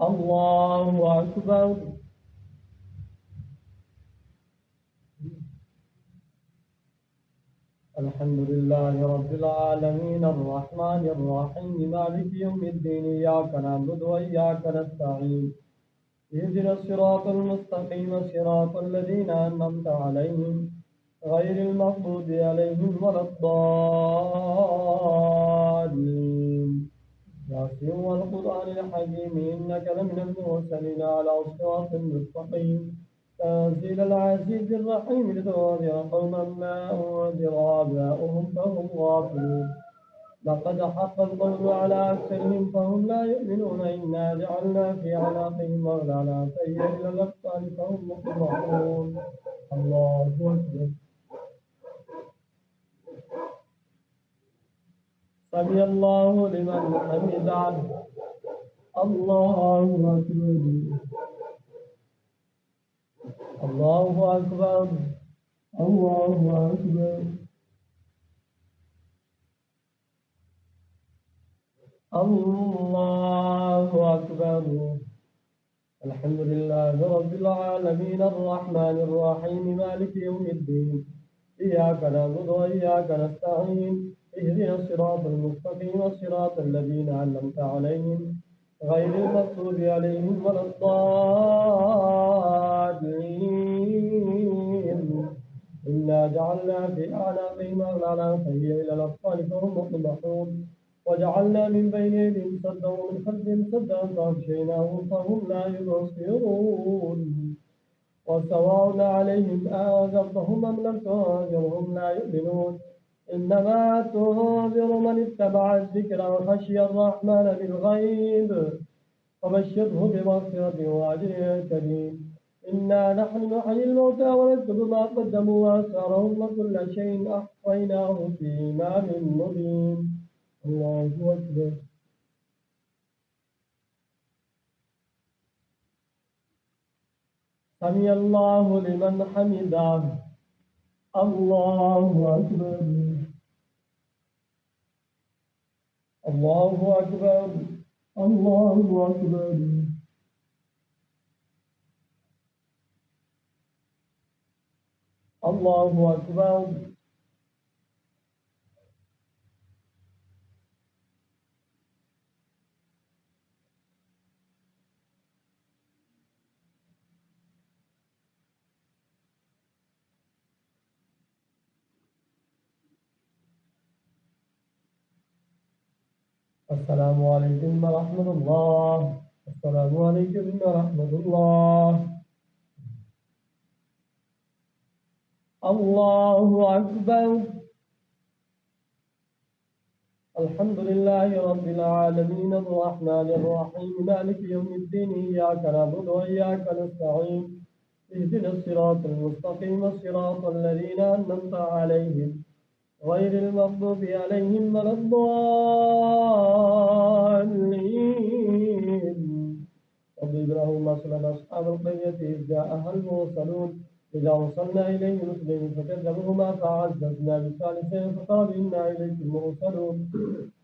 الله أكبر. الحمد لله رب العالمين الرحمن الرحيم مالك يوم الدين إياك نعبد وإياك نستعين اهدنا الصراط المستقيم صراط الذين أنعمت عليهم غير المغضوب عليهم ولا الضالين. ياسين والقرآن الحكيم إنك لمن المرسلين على صراط مستقيم تنزيل العزيز الرحيم لتنذر قوما ما أنذر آباؤهم فهم غافلون. لقد حق القول على أكثرهم فهم لا يؤمنون إنا جعلنا في أعناقهم أغلالا فهي إلى الأذقان فهم مقمحون. الله أكبر. سمع الله لمن حمده. الله أكبر. الله أكبر. الله أكبر. الله أكبر. الحمد لله رب العالمين الرحمن الرحيم مالك يوم الدين إياك نعبد وإياك نستعين اهدنا الصراط المستقيم صراط الذين أنعمت عليهم غير المغضوب عليهم ولا الضالين. إنا جعلنا في أعناقهم أغلالا فهي إلى الأطفال فهم مقمحون وجعلنا من بين يديهم سدا ومن خلفهم سدا فأغشيناهم فهم لا يبصرون. وسواء عليهم أنذرتهم أم لم تنذرهم لا يؤمنون. إنما تنذر من اتبع الذكر وخشي الرحمن بالغيب فبشره بمغفرة وأجر كريم. إنا نحن نحيي الموتى ونكتب ما قدموا وآثارهم وكل شيء أحصيناه في إمام مبين. الله أكبر. سمع الله لمن حمده. الله أكبر. الله أكبر. الله أكبر. الله أكبر. السلام عليكم ورحمة الله. السلام عليكم ورحمة الله. الله أكبر. الحمد لله رب العالمين الرحمن الرحيم مالك يوم الدين إياك نعبد وإياك نستعين اهدنا الصراط المستقيم صراط الذين أنعمت عليهم غير المغضوب عليهم ولا الضالين. واضرب لهم مثلا أصحاب القرية إذ جاءها المرسلون إذا وصلنا إليهم اثنين فكذبوهما فعززنا بثالث فقالوا إنا إليكم مرسلون.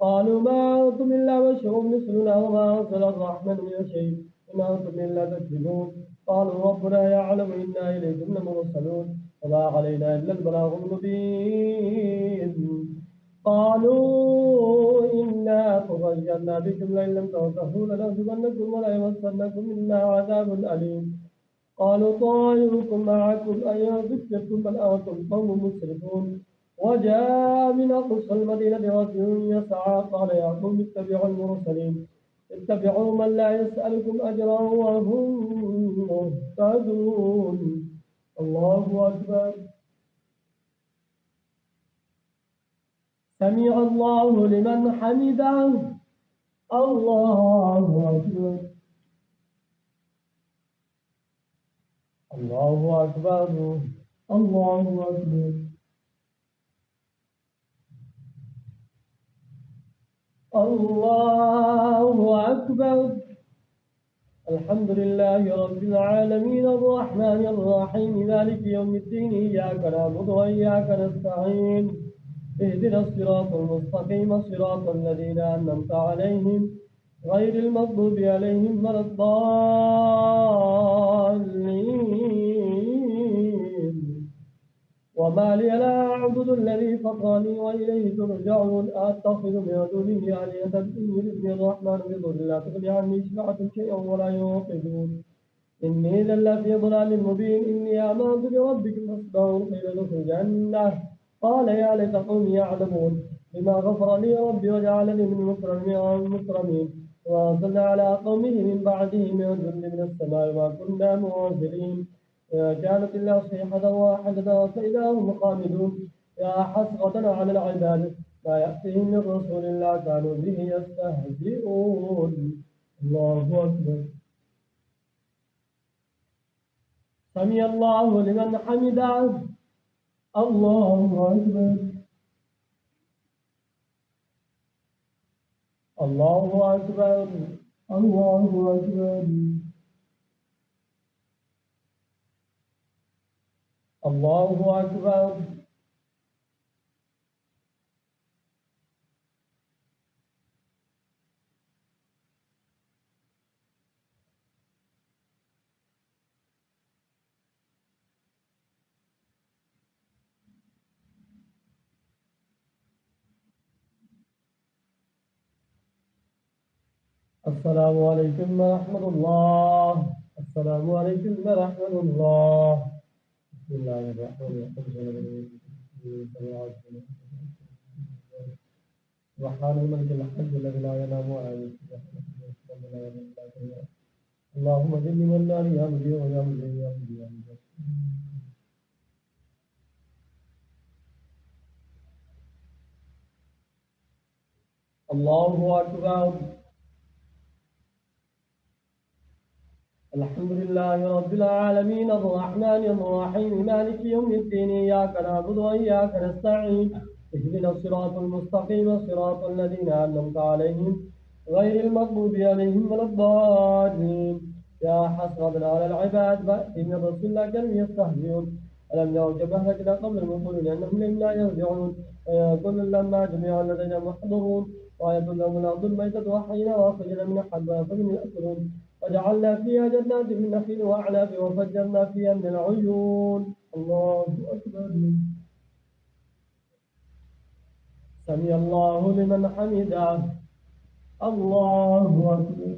قالوا ما أنتم إلا بشر مثلنا وما أنزل الرحمن من شيء إن أنتم إلا تكذبون. قالوا ربنا يعلم إنا إليكم لمرسلون وما علينا إلا البلاغ المبين. قالوا إنا تطيرنا بكم لئن لم تنتهوا لنرجمنكم وليمسنكم منا عذاب أليم. قالوا طائركم معكم أيا ذكرتم بل أنتم قوم مسرفون. وجاء من أقصى المدينة رجل يسعى قال يا قوم اتبعوا المرسلين اتبعوا من لا يسألكم أجرا وهم مهتدون. الله أكبر. سمع الله لمن حمده. الله أكبر. الله أكبر. الله أكبر. الله أكبر. الحمد لله رب العالمين الرحمن الرحيم مالك يوم الدين إياك نعبد وإياك نستعين اهدنا الصراط المستقيم صراط الذين أنعمت عليهم غير المغضوب عليهم ولا الضالين. وما لي لا أعبد الذي فطرني وإليه ترجعون. أتخذ من دونه آلهة إن يردني الرحمن بضر لا تغني عني شفاعة شيئا ولا ينقذون. إني إذا لفي ضلال مبين. إني آمنت بربكم فاصدقوا قيل ادخل الجنة. قال يا ليت قومي يعلمون بما غفر لي ربي وجعلني من المكرمين. وأرسلنا على قومه من بعده من جند من السماء ما كنا منزلين. كانت إلا صيحة واحدة فإذا هم خامدون. يا حسرة على العباد ما يأتيهم من رسول الله كانوا به يستهزئون. الله أكبر. سمع الله لمن حمده. الله أكبر. الله أكبر. الله أكبر. الله أكبر. السلام عليكم ورحمة الله. السلام عليكم ورحمة الله. بسم الله الرحمن الرحيم. سبحان الملك الحق الذي لا ينام ولا يسبح. اللهم جل من لا يا مجيء ويا مجيء يا مجيء يا مجيء. الله أكبر. الحمد لله رب العالمين الرحمن الرحيم مالك يوم الدين. إياك نعبد وإياك نستعين. اهدنا الصراط المستقيم صراط الذين أنعمت عليهم غير المغضوب عليهم ولا الضالين. يا حسرة على العباد إن الرسول كانوا يستهزئون. ألم يروا كما أهلكنا قبل المقولين أنهم لهم لا يرجعون. ويقول لما جميع الذين محضرون. وآية لهم الأرض الميتة وحينا وأخرجنا من حبها فمن يأكلون. وجعلنا فيها جنات من نخيل وأعناب وفجرنا فيها من العيون. الله أكبر. سمع الله لمن حمده. الله أكبر.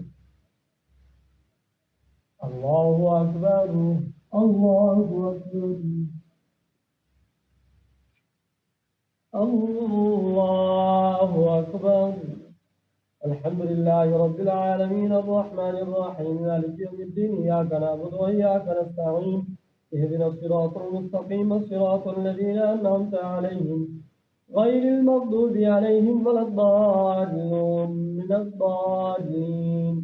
الله أكبر. الله أكبر. الله أكبر. الحمد لله رب العالمين الرحمن الرحيم مالك يوم الدين. إياك نعبد وإياك نستعين. اهدنا الصراط المستقيم صراط الذين أنعمت عليهم غير المغضوب عليهم ولا الضالين من الضالين.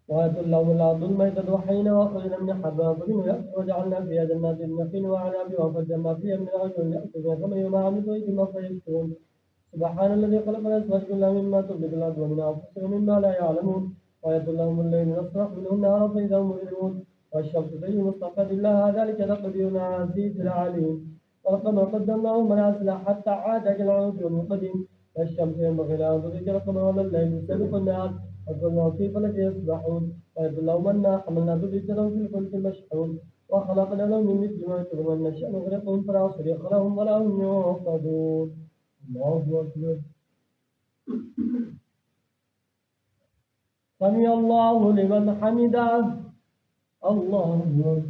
وآية لهم الأرض الميتة وحينا وأخرجنا من حبها فمنه يأكل وجعلنا فيها جنات النخيل وأعناب وفجرنا فيها من العيون يأكلون فمن يوم ثم فيشكرون. سبحان الذي خلق الأزواج كلها مما تنبت الأرض ومن أنفسهم مما لا يعلمون. وآية لهم الليل نسلخ منه النهار فإذا هم مظلمون. والشمس تجري مستقر لها ذلك تقدير العزيز العليم. والقمر قدرناه منازل حتى عاد كالعرجون القديم. والشمس ينبغي لها أن تدرك القمر ولا الليل سابق النهار وكنا في فلك يسبحون. وإذ لهم أنا حملنا ذريتهم في الفلك المشحون. وخلقنا لهم من مثل ما يكتبون وأن نشأ نغرقهم فلا صريخ لهم ولا هم ينقذون. الله أكبر. سمع الله لمن حمده. الله أكبر.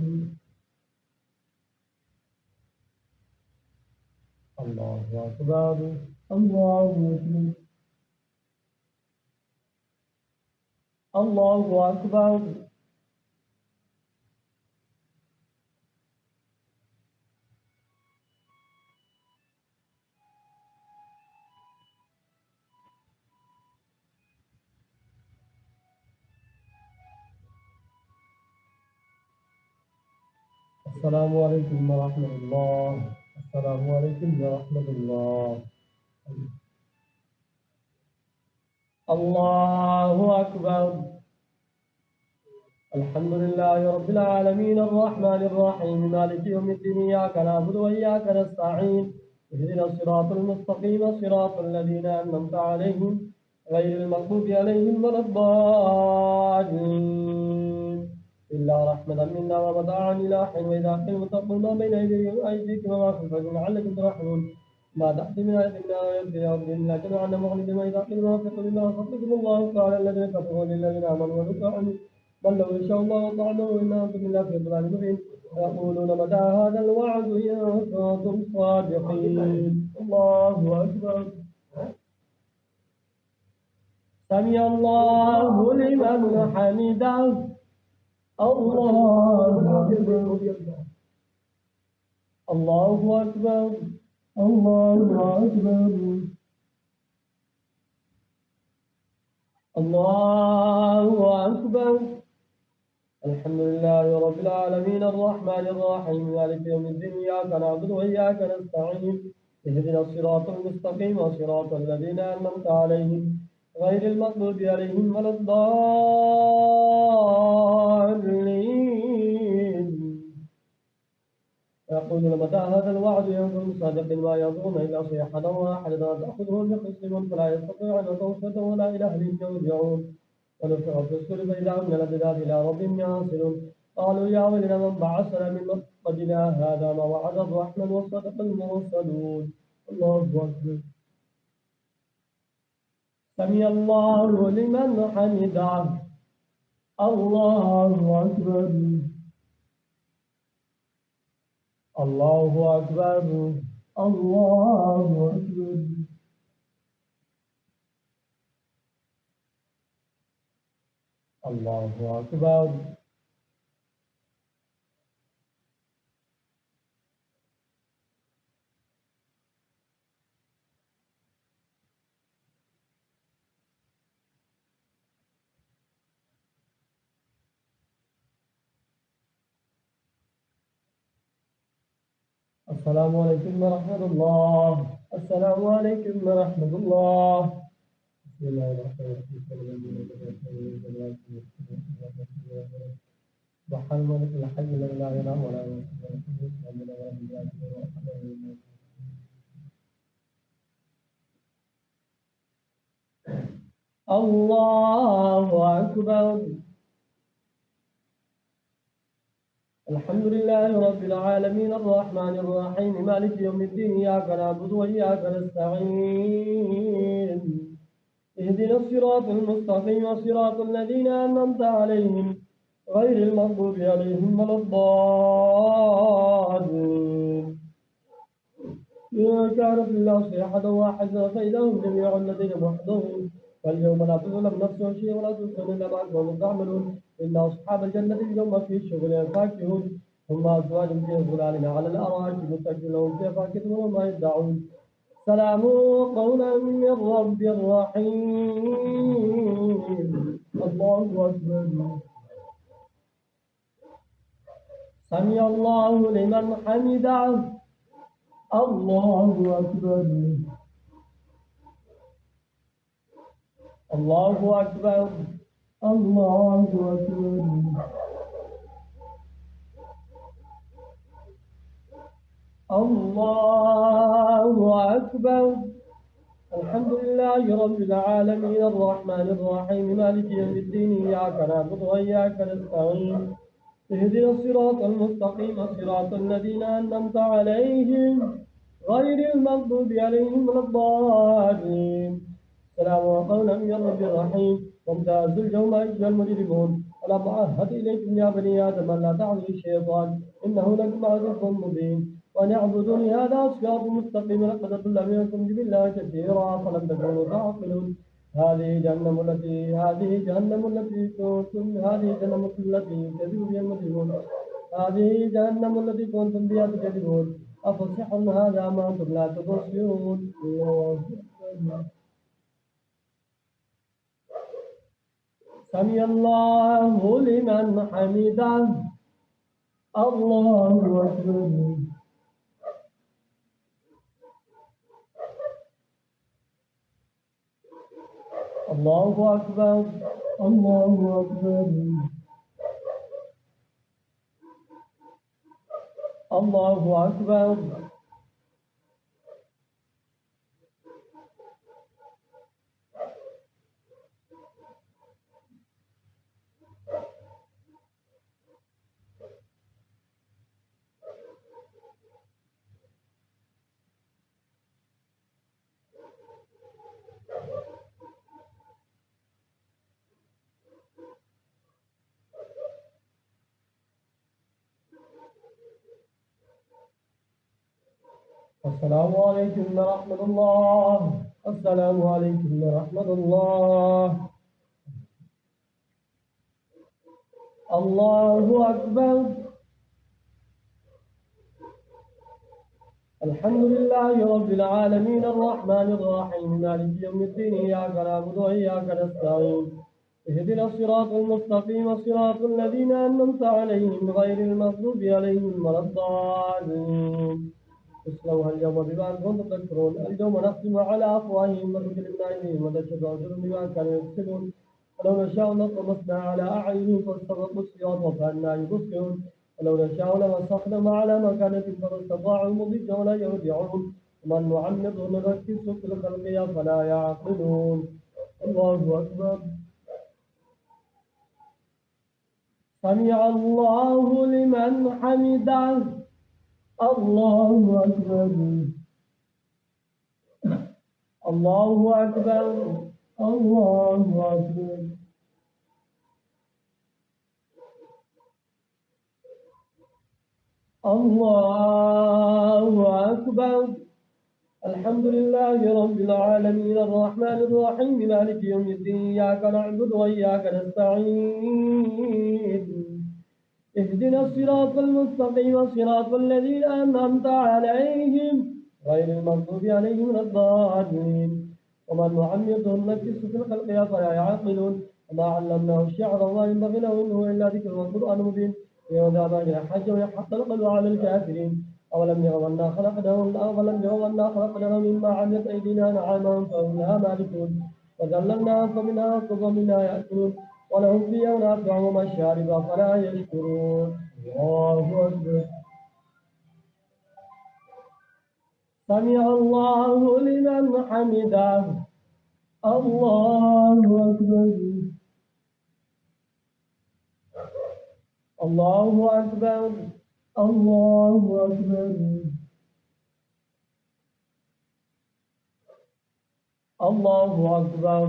الله أكبر. الله أكبر. الله أكبر. السلام عليكم ورحمة الله. السلام عليكم ورحمة الله. الله أكبر. الحمد لله رب العالمين الرحمن الرحيم مالك يوم الدين. إياك نعبد وإياك نستعين. اهدنا الصراط المستقيم صراط الذين أنعمت عليهم غير المغضوب عليهم ولا الضالين إلا رحمة منا ومتاعا إلى حين وإذا قيل اتقوا ما بين أيديكم وما خلفكم لعلكم ترحمون ما تحت من آية إلا ويرجع أرض إلا جمعنا مغلد ما إذا قيل ما فقل الله فقدكم الله تعالى الذين كفروا للذين آمنوا وركعوا بل لو يشاء الله طعنه إن أنتم إلا في ضلال مبين يقولون متى هذا الوعد إن كنتم صادقين الله أكبر سمع الله لمن حمده الله أكبر الله أكبر الله أكبر الله أكبر الحمد لله رب العالمين الرحمن الرحيم مالك يوم الدين إياك نعبد وإياك نستعين اهدنا الصراط المستقيم صراط الذين أنعمت عليهم غير المغضوب عليهم ولا الضالين يقولون متى هذا الوعد إن كنتم صادقين ما يظنون إلا صيحة واحدة تأخذهم بخصم فلا يستطيعون توصية ولا إلى أهلهم يرجعون ونفخ في الصور فإذا هم من الأجداث إلى ربهم ينسلون قالوا يا ويلنا من بعثنا من مرقدنا هذا ما وعد الرحمن وصدق المرسلون الله أكبر سمع الله لمن حمده الله أكبر الله أكبر الله أكبر الله أكبر السلام عليكم ورحمة الله السلام عليكم ورحمة الله بسم الله الرحمن الرحيم سبحان الملك الحي الذي لا ينام ولا يموت الله أكبر الحمد لله رب العالمين الرحمن الرحيم مالك يوم الدين إياك نعبد وإياك نستعين اهدنا الصراط المستقيم صراط الذين أنعمت عليهم غير المغضوب عليهم ولا الضالين كانت الله صيحة واحدة فإذا هم جميع الذين محضرون فاليوم لا تظلم نفس شيء ولا تظلم إلا ما كنتم تعملون إن أصحاب الجنة اليوم في الشغل فاكهون ثم أزواج في ظلال على الأرائك متكئون فيها فاكهون وما يدعون سلام قولا من رب رحيم الله أكبر سمع الله لمن حمده الله أكبر الله أكبر الله أكبر الله أكبر الحمد لله رب العالمين الرحمن الرحيم مالك يوم الدين إياك نعبد وإياك نستعين اهدنا الصراط المستقيم صراط الذين أنعمت عليهم غير المغضوب عليهم ولا الضالين سلام قولا من رب رحيم وامتازوا اليوم أيها المجرمون ألم أعهد إليكم يا بني آدم لا تعبدوا الشيطان إنه لكم عدو مبين وأن اعبدوني هذا صراط مستقيم لقد أضل منكم جبلا كثيرا فلم تكونوا تعقلون هذه جهنم التي يكذب بها المجرمون هذه جهنم التي كنتم بها تكذبون أفسحر هذا ما أنتم لا تبصرون الله أكبر سمع الله لمن حمده الله أكبر الله أكبر الله أكبر الله أكبر السلام عليكم ورحمة الله. السلام عليكم ورحمة الله. الله أكبر. الحمد لله رب العالمين الرحمن الرحيم مالك يوم الدين إياك نعبد وإياك نستعين اهدنا الصراط المستقيم صراط الذين أنعمت عليهم غير المغضوب عليهم ولا الضالين. اصلوها اليوم بما كنتم تكفرون اليوم نختم على أفواههم وتكلمنا أيديهم ونشهد أرجلهم بما كانوا يكسبون ولو نشاء لطمسنا على أعينهم فاستبقوا الصراط فأنى يبصرون ولو نشاء لمسخناهم على مكانتهم فما استطاعوا مضيا ولا يرجعون ومن نعمره نركزه في الخلق فلا يعقلون. الله أكبر. سمع الله لمن حمده. الله أكبر. الله أكبر. الله أكبر. الله أكبر. الحمد لله رب العالمين الرحمن الرحيم مالك يوم الدين إياك نعبد وإياك نستعين اهدنا الصراط المستقيم صراط الذين أنعمت عليهم غير المغضوب عليهم ولا الضالين. ومن نعمره نكس في الخلق فلا يعقلون وما علمناه الشعر وما ينبغي له إنه إلا ذكر والقرآن مبين يوم الحج ويحق القلب على الكافرين. أولم يروا أنا خلقناهم مما عملت أيدينا نعاما فهم لها مالكون وذللناهم فمنها ركوبا ومنها يأكلون ولهم فيها منافع ومشارب فلا يشكرون. الله أكبر. سمع الله لمن حمده. الله أكبر. الله أكبر. الله أكبر. الله أكبر.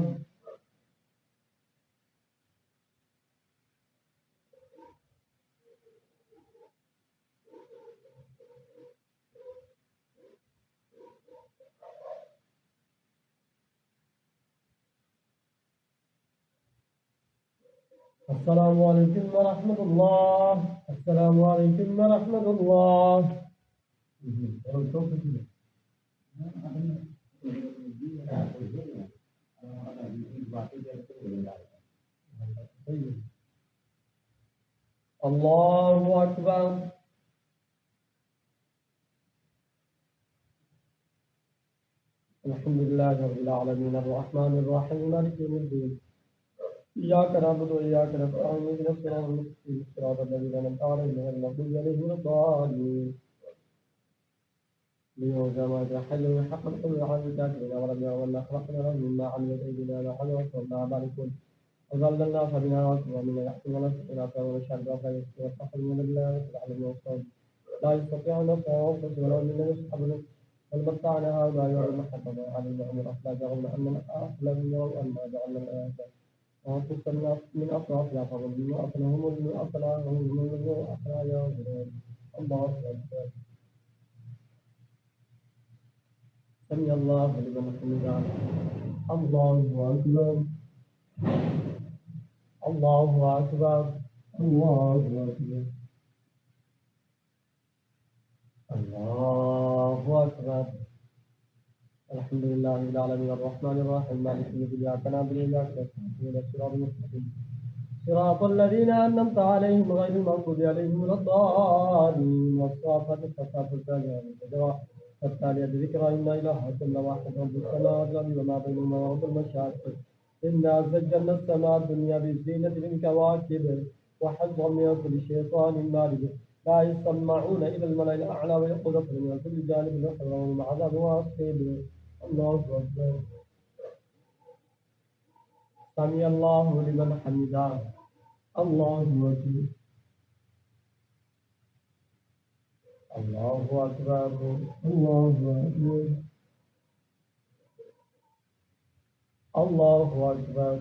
السلام عليكم ورحمة الله. السلام عليكم ورحمة الله. الله أكبر. الحمد لله رب العالمين الرحمن الرحيم مالك يوم الدين إياك نعبد وإياك نستعين اهدنا الصراط المستقيم صراط الذين أنعمت عليهم غير المغضوب عليهم ولا الضالين. ليوم حج ويحق القول على الكافرين ولم يروا أنا خلقنا لهم مما عملت أيدينا نحن وصلنا باركون وظللنا فبنا ومن يحكم ونسقنا ونشهد ويستحق من الله يعلم الصوم لا يستطيعون نصرهم أنفسهم ولو من يسحبون بل متعنا هؤلاء والمحبة ما علمهم الأخلاق أن أخلاق أن ما جعلنا الآيات وتصلنا من أطرافها فظلموا أطلهم من أطلافهم من أطرايا الله أكبر. سمع الله لمن حمده. الله أكبر. الله أكبر. الله أكبر. الله أكبر. الحمد لله رب العالمين الرحمن الرحيم مالك يوم الدين إياك نعبد وإياك نستعين الصراط المستقيم صراط الذين أنعمت عليهم غير المغضوب عليهم ولا الضالين. والصافات الصفات الزاجرة فالتالية ذكرى إن إلهكم إلا واحد رب السماوات والأرض وما بينهما ورب المشارق إنا زينا السماء الدنيا بزينة الكواكب وحفظا من كل شيطان مارد لا يسمعون إلى الملأ الأعلى ويقول من كل جانب يحرمون عذاب واصب. الله أكبر. سمع الله لمن حمده. الله أكبر. الله أكبر. الله أكبر. الله أكبر.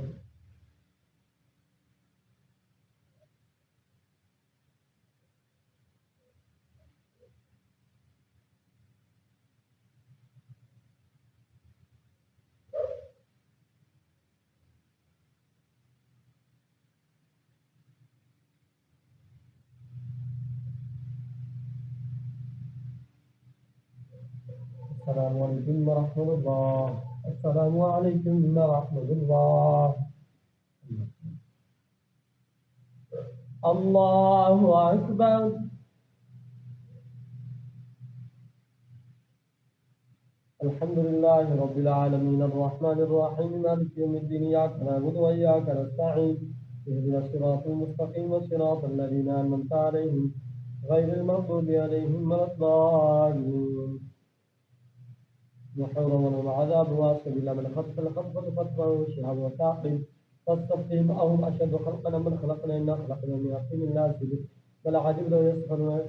السلام عليكم ورحمة الله. السلام عليكم ورحمة الله. الله أكبر. الحمد لله رب العالمين الرحمن الرحيم مالك يوم الدين إياك نعبد وإياك نستعين اهدنا الصراط المستقيم صراط الذين أنعمت عليهم غير المغضوب عليهم ولا الضالين. محرم ولهم عذاب واسع إلا من خطف الخطفة فتبعه شهاب وثاقب فاستفتهم أهم أشد خلقنا من خلقنا إنا خلقنا من طين لازب بل عجبنا يسخرون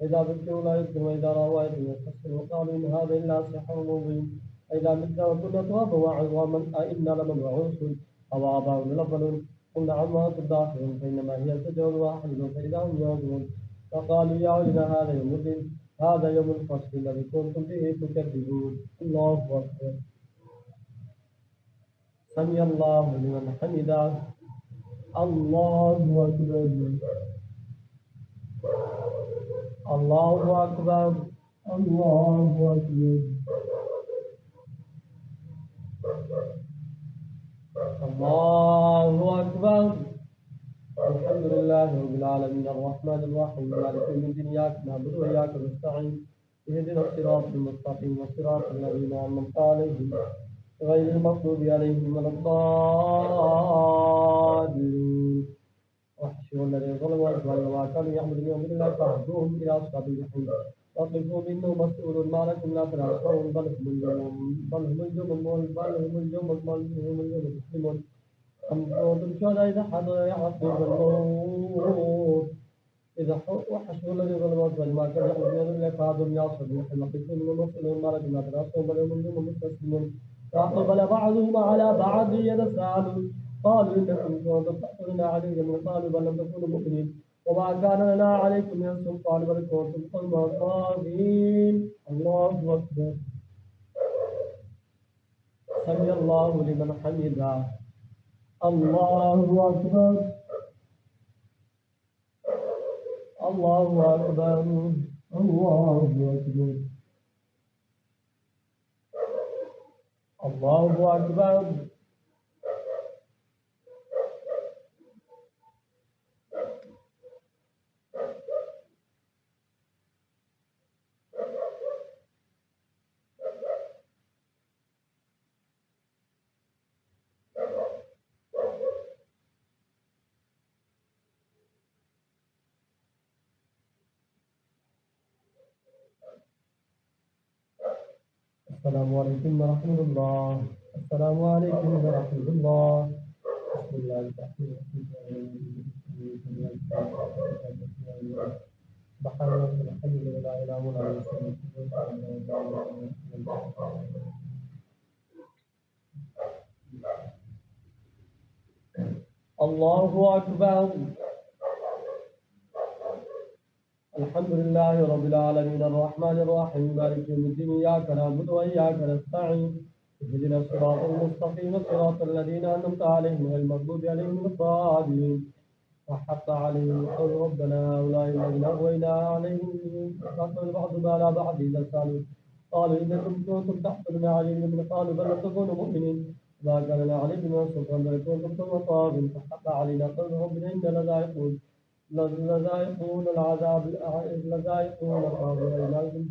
إذا ذكروا لا يذكرون وإذا رأوا آية يستسخرون وقالوا إن هذا إلا سحر مبين إذا متنا وكنا ترابا وعظاما أئنا لمبعوثون أو آباؤنا الأولون قل نعم وأنتم داخلون فإنما هي شجرة واحدة فإذا هم ينظرون فقالوا يا ويلنا هذا يوم الدين هذا يوم الفصل الذي كنتم به تكذبون. الله أكبر. سمع الله لمن حمده. الله أكبر. الله أكبر. الله أكبر. الله أكبر. الحمد لله رب العالمين الرحمن الرحيم مالك يوم الدين إياك نعبد وإياك نستعين اهدنا الصراط المستقيم صراط الذين أنعمت عليهم غير المغضوب عليهم ولا الضالين. واحشروا الذين ظلموا أجمعين وما كانوا يعبدون من دون الله فاهدوهم إلى أصحاب الجحيم واقفوا إنهم مسؤولون ما لكم لا تناصرون بل هم اليوم مسلمون أم كنتم شهداء إذا حضر يعقوب الموت إذا وحشروا الذين ظلموا أجمعين ما كانوا يعبدون من دون الله فاهدوهم إلى أصحاب الجحيم واقفوا إنهم مسؤولون ما لكم لا تناصرون بل هم اليوم مسلمون فأقبل بعضهم على بعض يتساءلون قالوا إنكم كنتم تأتون عليهم قالوا بل لم تكونوا مؤمنين وما كان لنا عليكم من سلطان بل كنتم قوما طاغين. الله أكبر. سمع الله لمن حمده. الله أكبر. الله أكبر. الله أكبر. الله أكبر. السلام عليكم ورحمة الله. السلام عليكم ورحمة الله. بسم الله الرحمن الرحيم. سبحان الله الحي الذي لا إله إلا هو الله أكبر. الحمد لله رب العالمين الرحمن الرحيم مالك يوم الدين إياك نعبد وإياك نستعين اهدنا الصراط المستقيم صراط الذين أنعمت عليهم غير المغضوب عليهم ولا الضالين وحق عليهم قول ربنا هؤلاء الذين أغوينا عليهم فأقبل بعضهم على بعض إذا سألوا قالوا إنكم كنتم تحصلون عليهم قالوا بل لم تكونوا مؤمنين ما كان لنا عليكم من سلطان بل كنتم قوما طاغين فحق علينا قول ربنا إنا لذائقون لذائقون العذاب لذائقون طاغيناكم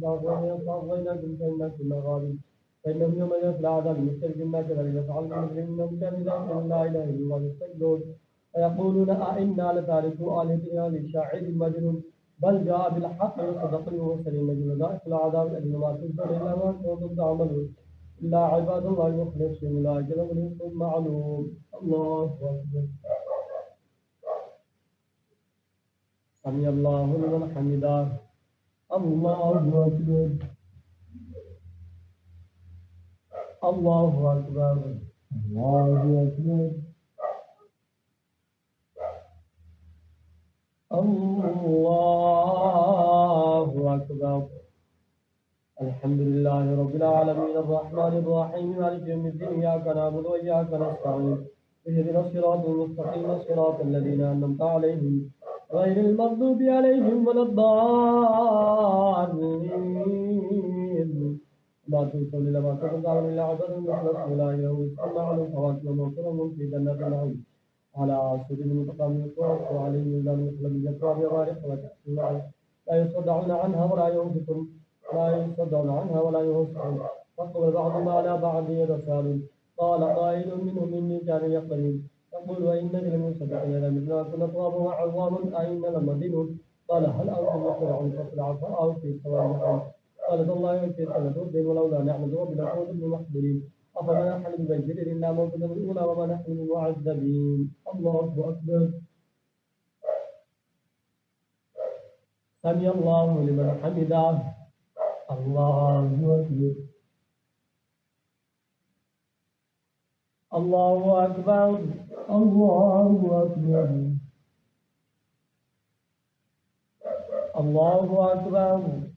فإنكم لغالبون فإنهم يوم يأتي العذاب مسترجمنا كذلك يفعل المجرمون كان إذا لا إله إلا الله يستكبرون ويقولون أئنا لتاركو آلهتنا لشاعر مجنون بل جاء بالحق وصدق المرسلين ذائق العذاب الأليم ما تجزون إلا ما كنتم تعملون إلا عباد الله المخلصين أولئك لهم رزق معلوم. الله أكبر. سمع الله لمن حمده. الله أكبر. الله أكبر. الله أكبر. الله أكبر. الحمد لله رب العالمين الرحمن الرحيم مالك يوم الدين إياك نعبد وإياك نستعين اهدنا الصراط المستقيم صراط الذين أنعمت عليهم غير المغضوب عليهم ولا الضالين. ما توصل إلى ما تقدر إلا عبد المخلص ولا إله إلا عنه فواكب ومكرم في جنات النعيم على سرر متقابل الصوت وعليهم ولدان مثل بالجسوار وبارك وكأس معه لا يصدعون عنها ولا ينفقون لا يصدعون عنها ولا ينفقون فقبل بعضهم على بعض يتساءلون قال قائل منهم إني كان يقتلون يقول وإنك لمصدقين لمثل كنا تراب وعظام أئنا لمدينون قال هل أنتم مطلعون فاطلعوا فرأوا في سواء الجحيم قال تالله إن كنت لتردين ولولا نعمة ربنا لكنتم من المحضرين أفما نحن بميتين إلا موتنا الأولى وما نحن بمعذبين الله أكبر سمع الله لمن حمده الله أكبر الله أكبر الله أكبر الله أكبر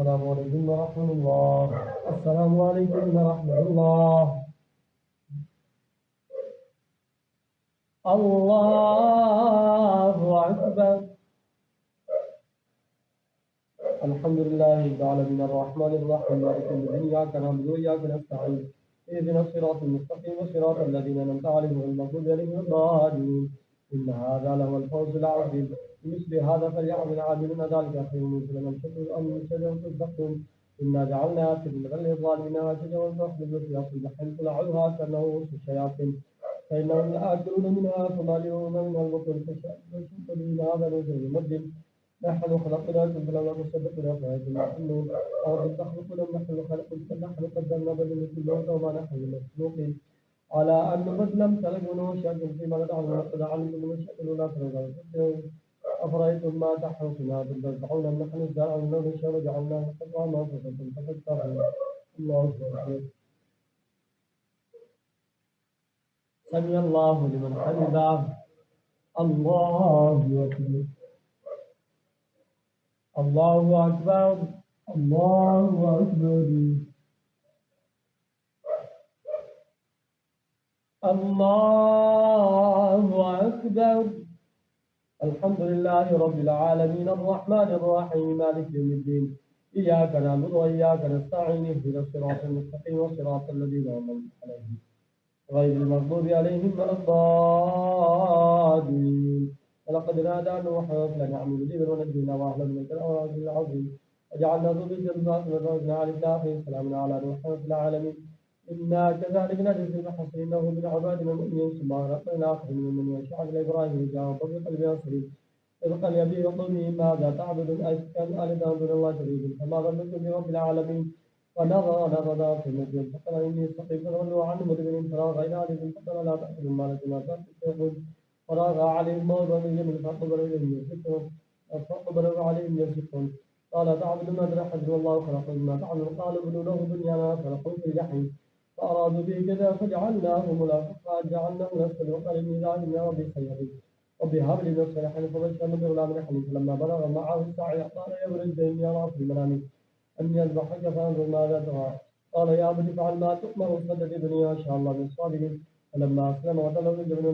السلام عليكم ورحمة الله السلام عليكم ورحمة الله الله أكبر الحمد لله رب العالمين الرحمن الرحيم مالك يوم الدين إياك نعبد وإياك نستعين اهدنا الصراط المستقيم صراط الذين أنعمت عليهم غير المغضوب عليهم ولا الضالين إن هذا لهو الفوز العظيم بمثل هذا فليعمل عاملون ذلك خير من سلم شكر أم شجرة الزقوم إنا جعلناها فتنة للظالمين وشجرة تخرج في أصل الجحيم طلعوها كأنه رؤوس الشياطين فإنهم لآكلون منها فمالئون منها البطون فشربوا من هذا نزل مد نحن خلقناكم فلولا تصدقون فأنتم تحنون أو تخلقون نحن خلقكم نحن قدرنا بدنكم الموت وما نحن بمسبوقين على أن نبدل أمثالكم وننشأكم فيما لا تعلمون لقد علمتم وننشأكم ولا ترون أفرأيتم ما تحرثون أنتم تزرعون أم نحن الزارعون لو نشاء وجعلناه حطاما فكنتم تفكرون الله أكبر سمع الله لمن حمده الله أكبر الله أكبر الله أكبر الله أكبر الحمد لله رب العالمين الرحمن الرحيم مالك يوم الدين إياك نعبد وإياك نستعين اهدنا الصراط المستقيم صراط الذين أنعمت عليهم غير المغضوب عليهم ولا الضالين ولقد نادى نوح فلنعم الإبل ونجينا وأهلا من الأوراق العظيم وجعلنا ذرية الناس وزوجنا على الآخرين سلام على نوح في العالمين إنا كذلك نجزي المحسنين إنه من عبادنا المؤمنين ثم أغرقنا آخرين من يشاء إبراهيم جاء بقلب ياسرين إذ قال يبي وقومه ماذا تعبدون أئفكا آلهة دون الله تريدون فما ظنكم برب العالمين ونظر نظر في المسجد فقال إني سقيم فولوا عنه مدبرين فراغ إلى عليهم فقال لا تأكلوا ما لكم لا تأكلون فراغ عليهم موضع من يمن فأقبلوا إليهم يسكون فأقبلوا عليهم يسكون قال تعبدون ما أدري حجر الله خلقكم ما تعملون قالوا ابنوا له بنيانا فلقوا في الجحيم فأرادوا به كذا فجعلناه منافقا جعلناه نسلا وقال إني ذاهب إلى ربي سيهدين وبهب لي من الصالحين فبشرنا بغلام حليم فلما بلغ معه السعي قال يا ابن إني أرى في المنام أن يذبحك فانظر ماذا ترى قال يا أبت افعل ما تؤمر وصدقني إن شاء الله من الصابرين فلما أسلم وتله الجبن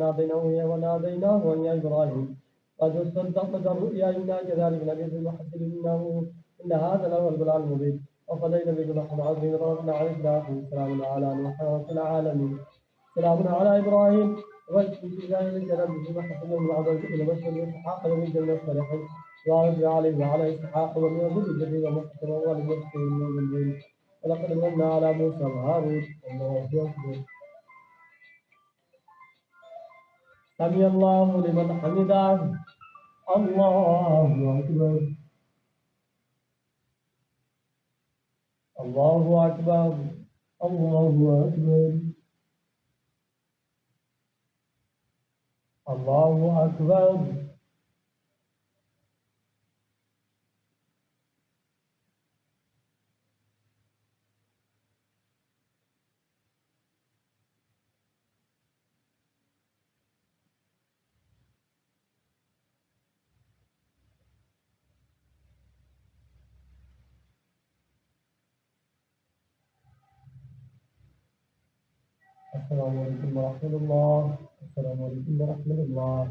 وناديناه أن يا إبراهيم قد صدقت الرؤيا إنا كذلك نجزي المحسنين إن هذا لهو البلاء المبين وقضينا بجبح عظيم ربنا على الداخل سلام على نوح في العالمين سلام على إبراهيم وجه في ذلك الكلام بما حسن من عبد البشر وإسحاق من الجنة الصالحين وارد عليه وعلى إسحاق ومن ذريته الجديد ومحسن والمسكين من الدين ولقد مننا على موسى وهارون الله أكبر سمع الله لمن حمده الله أكبر الله أكبر الله أكبر الله أكبر السلام عليكم ورحمة الله. السلام عليكم ورحمة الله.